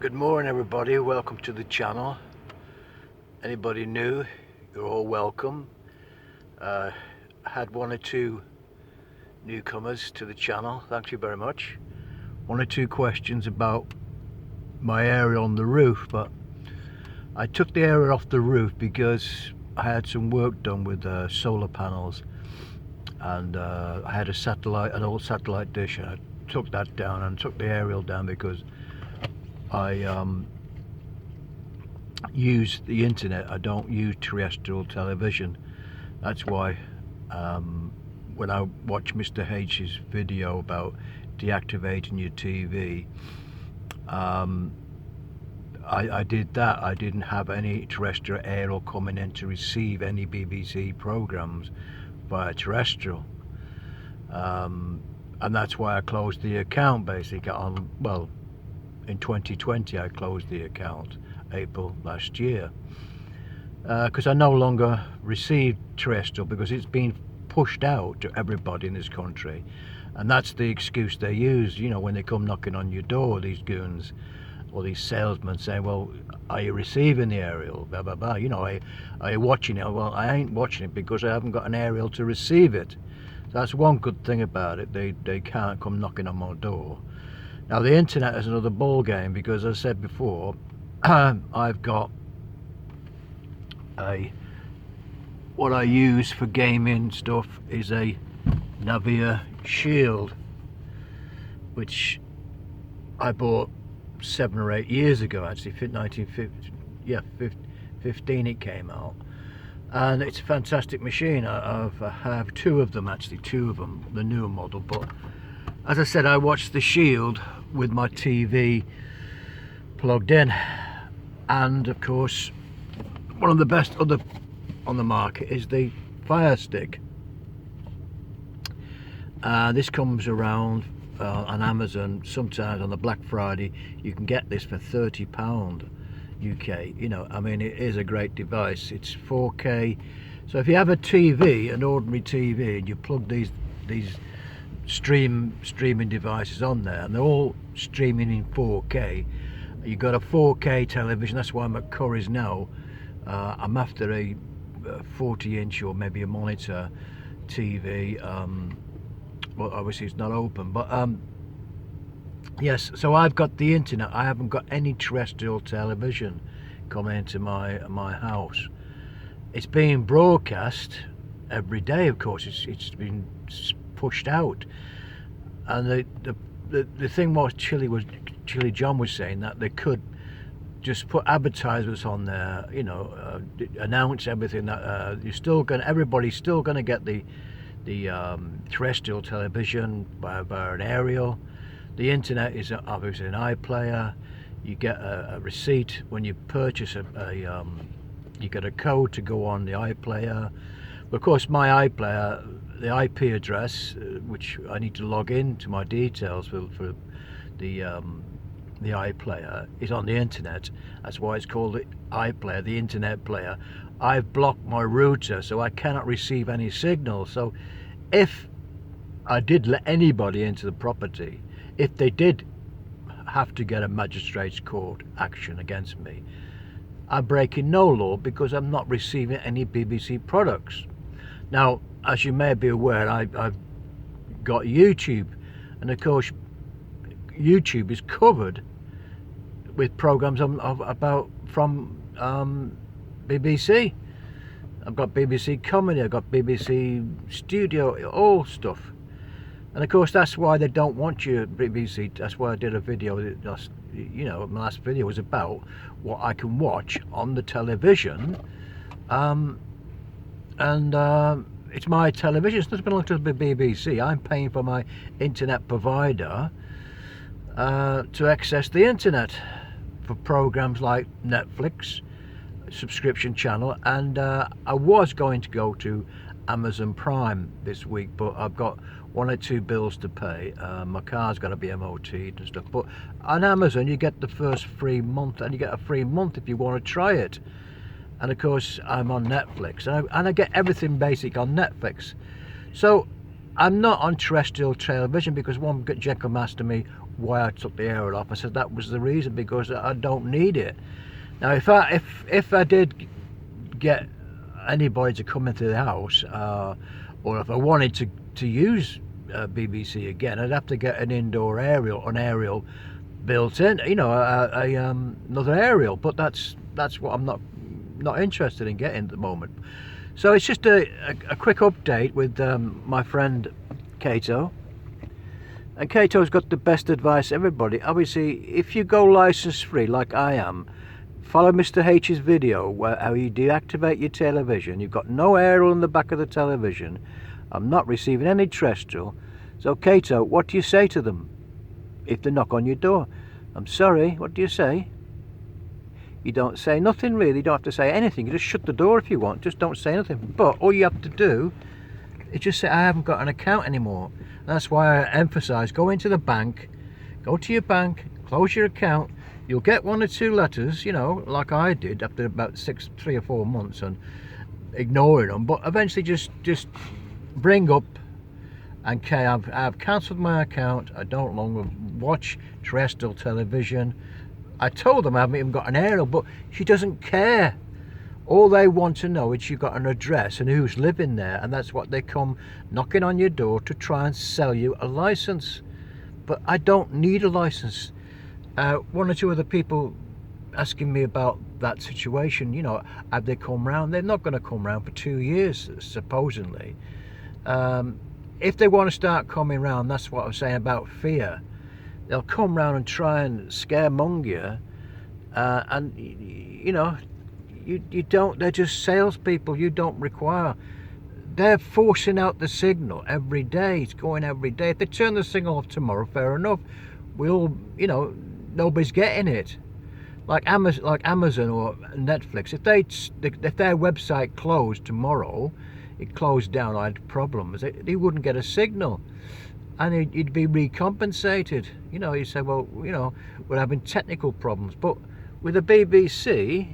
Good morning everybody, welcome to the channel. Anybody new, you're all welcome. I had one or two newcomers to the channel, thank you very much. One or two questions about my area on the roof, but I took the area off the roof because I had some work done with solar panels, and I had an old satellite dish, and I took that down and took the aerial down because I use the internet. I don't use terrestrial television. That's why when I watched Mr. H's video about deactivating your TV, I did that. I didn't have any terrestrial aerial coming in to receive any BBC programs via terrestrial, and that's why I closed the account basically in 2020. I closed the account April last year because I no longer receive terrestrial because it's been pushed out to everybody in this country, and that's the excuse they use, you know, when they come knocking on your door, these goons or these salesmen saying, well, are you receiving the aerial, blah blah blah, you know, are you watching it? Well, I ain't watching it because I haven't got an aerial to receive it. That's one good thing about it. They can't come knocking on my door. Now the internet is another ball game because, as I said before, I've got what I use for gaming stuff is a Navia Shield, which I bought 7 or 8 years ago, actually. 15 it came out, and it's a fantastic machine. I have two of them, actually, the newer model. But as I said, I watched the Shield with my TV plugged in, and of course one of the best other on the market is the Fire Stick. This comes around on Amazon. Sometimes on the Black Friday you can get this for £30 UK. You know, I mean, it is a great device. It's 4K, so if you have a TV, an ordinary TV, and you plug these streaming devices on there, and they're all streaming in 4K, you've got a 4K television. That's why I'm at Curry's now. I'm after a 40-inch or maybe a monitor TV. Well, obviously it's not open, but yes, so I've got the internet. I haven't got any terrestrial television coming into my house. It's being broadcast every day, of course. It's been pushed out, and the thing was, Chili John was saying that they could just put advertisements on there, you know, announce everything that everybody's still gonna get the terrestrial television via an aerial. The internet is obviously an iPlayer. You get a receipt when you purchase you get a code to go on the iPlayer. But of course, my iPlayer, the IP address, which I need to log in to my details for the iPlayer, is on the internet. That's why it's called the iPlayer, the internet player. I've blocked my router, so I cannot receive any signal. So if I did let anybody into the property, if they did have to get a magistrate's court action against me, I'm breaking no law because I'm not receiving any BBC products. Now, as you may be aware, I've got YouTube, and of course YouTube is covered with programs from BBC. I've got BBC Comedy, I've got BBC Studio, all stuff. And of course that's why they don't want you at BBC. That's why I did a video, you know, my last video was about what I can watch on the television. It's my television, it's not belonging to the BBC. I'm paying for my internet provider to access the internet for programs like Netflix subscription channel, and I was going to go to Amazon Prime this week, but I've got 1 or 2 bills to pay. My car's got to be MOT'd and stuff. But on Amazon you get the first free month, and you get a free month if you want to try it. And of course I'm on Netflix, and I get everything basic on Netflix. So I'm not on terrestrial television because one gentleman asked me, why I took the aerial off. I said that was the reason, because I don't need it. Now if I did get anybody to come into the house, or if I wanted to use BBC again, I'd have to get an indoor aerial, an aerial built in, you know, another aerial. But that's what I'm not interested in getting at the moment. So it's just a quick update with my friend Kato. And Kato's got the best advice everybody. Obviously, if you go license free like I am, follow Mr. H's video where how you deactivate your television. You've got no aerial in the back of the television. I'm not receiving any terrestrial. So Kato, what do you say to them if they knock on your door? I'm sorry, what do you say? You don't say nothing really. You don't have to say anything. You just shut the door if you want. Just don't say nothing. But all you have to do is just say, I haven't got an account anymore. And that's why I emphasise, go into the bank, go to your bank, close your account. You'll get 1 or 2 letters, you know, like I did after about 3 or 4 months and ignoring them. But eventually just bring up, okay, I've cancelled my account. I don't longer watch terrestrial television. I told them I haven't even got an aerial, but she doesn't care. All they want to know is you've got an address and who's living there, and that's what they come knocking on your door to try and sell you a license. But I don't need a license. 1 or 2 other people asking me about that situation, you know, have they come round? They're not going to come round for 2 years, supposedly. If they want to start coming round, that's what I was saying about fear. They'll come round and try and scaremonger you, and you know, you don't. They're just salespeople. You don't require. They're forcing out the signal every day. It's going every day. If they turn the signal off tomorrow, fair enough. We'll, you know, nobody's getting it. Like Amazon or Netflix. If their website closed tomorrow, it closed down. I had problems. They wouldn't get a signal. And he'd be recompensated. You know, you say, well, you know, we're having technical problems. But with the BBC,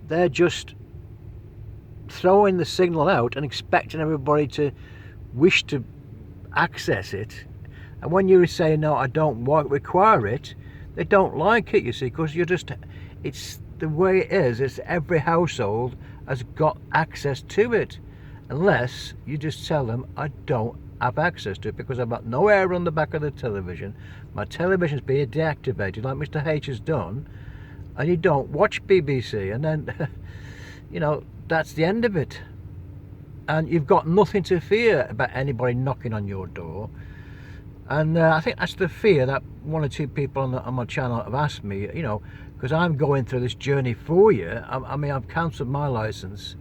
they're just throwing the signal out and expecting everybody to wish to access it. And when you say, no, I don't require it, they don't like it, you see, because it's the way it is. It's every household has got access to it. Unless you just tell them, I don't have access to it because I've got no air on the back of the television. My television's being deactivated like Mr. H has done, and you don't watch BBC, and then you know, that's the end of it. And you've got nothing to fear about anybody knocking on your door. And I think that's the fear that 1 or 2 people on my channel have asked me, you know, because I'm going through this journey for you. I mean, I've cancelled my license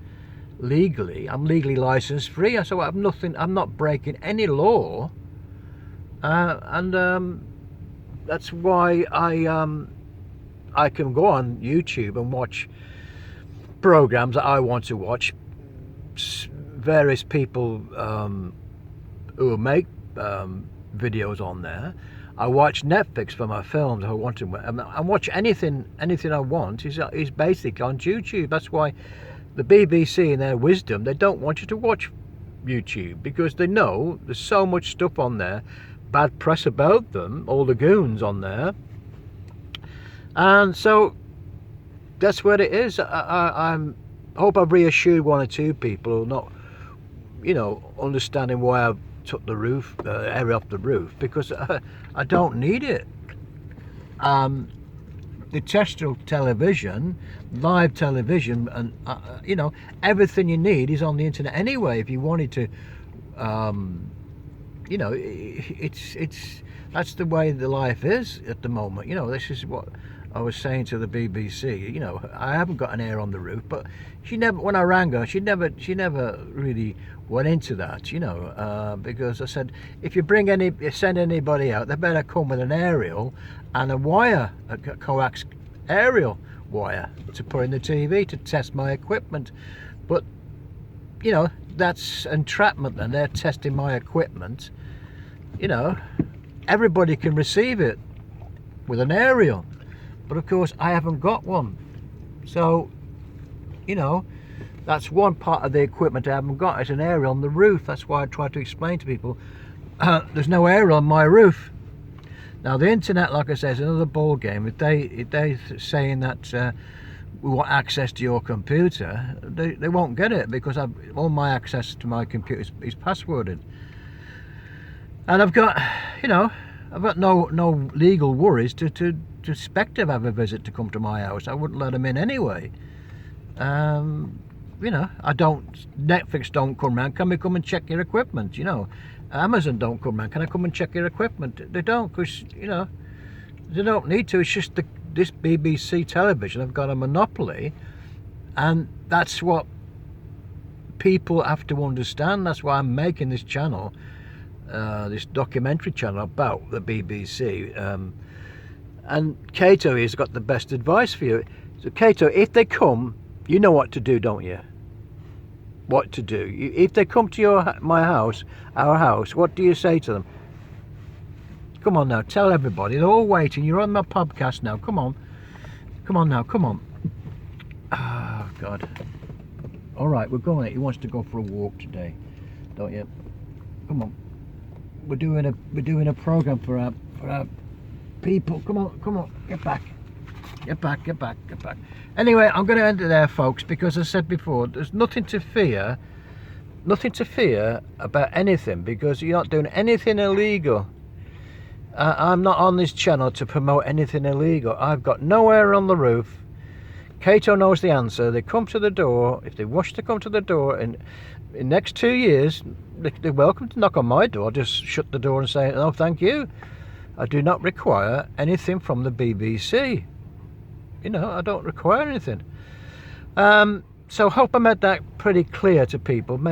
legally. I'm legally license free, so I have nothing. I'm not breaking any law, and that's why I can go on YouTube and watch programs that I want to watch. Various people who make videos on there. I watch Netflix for my films. I want to. I watch anything I want. Is basically on YouTube. That's why the BBC, in their wisdom, they don't want you to watch YouTube, because they know there's so much stuff on there, bad press about them, all the goons on there, and so that's what it is. I hope I've reassured 1 or 2 people, not, you know, understanding why I took the roof, air off the roof, because I don't need it. The terrestrial television, live television, and you know, everything you need is on the internet anyway. If you wanted to, you know, it's that's the way the life is at the moment. You know, this is what I was saying to the BBC. You know, I haven't got an air on the roof, but she never. When I rang her, she never really went into that. You know, because I said, if you send anybody out, they better come with an aerial and a wire, a coax aerial wire to put in the TV to test my equipment. But you know, that's entrapment. Then they're testing my equipment. You know, everybody can receive it with an aerial, but of course I haven't got one. So, you know, that's one part of the equipment I haven't got. It's an aerial on the roof. That's why I try to explain to people, there's no aerial on my roof. Now the internet, like I say, is another ball game. If they saying that we want access to your computer, they won't get it, because all my access to my computer is passworded, and I've got no legal worries to expect to have a visit to come to my house. I wouldn't let them in anyway. Netflix don't come round. Can we come and check your equipment? Amazon don't come round. Can I come and check your equipment? They don't, because they don't need to. It's just this BBC television have got a monopoly, and that's what people have to understand. That's why I'm making this channel, this documentary channel about the BBC. And Cato has got the best advice for you. So Cato, if they come, you know what to do, don't you? What to do. If they come to our house, what do you say to them? Come on now, tell everybody. They're all waiting. You're on my podcast now. Come on. Come on now, come on. Oh, God. All right, we're going. He wants to go for a walk today, don't you? Come on. We're doing a program for our people. Come on. Get back. Anyway, I'm going to end it there, folks, because as I said before, there's nothing to fear about anything, because you're not doing anything illegal. I'm not on this channel to promote anything illegal. I've got nowhere on the roof. Cato knows the answer. They come to the door. If they wish to come to the door in the next 2 years, they're welcome to knock on my door. Just shut the door and say, "No, thank you. I do not require anything from the BBC." I don't require anything. So hope I made that pretty clear to people.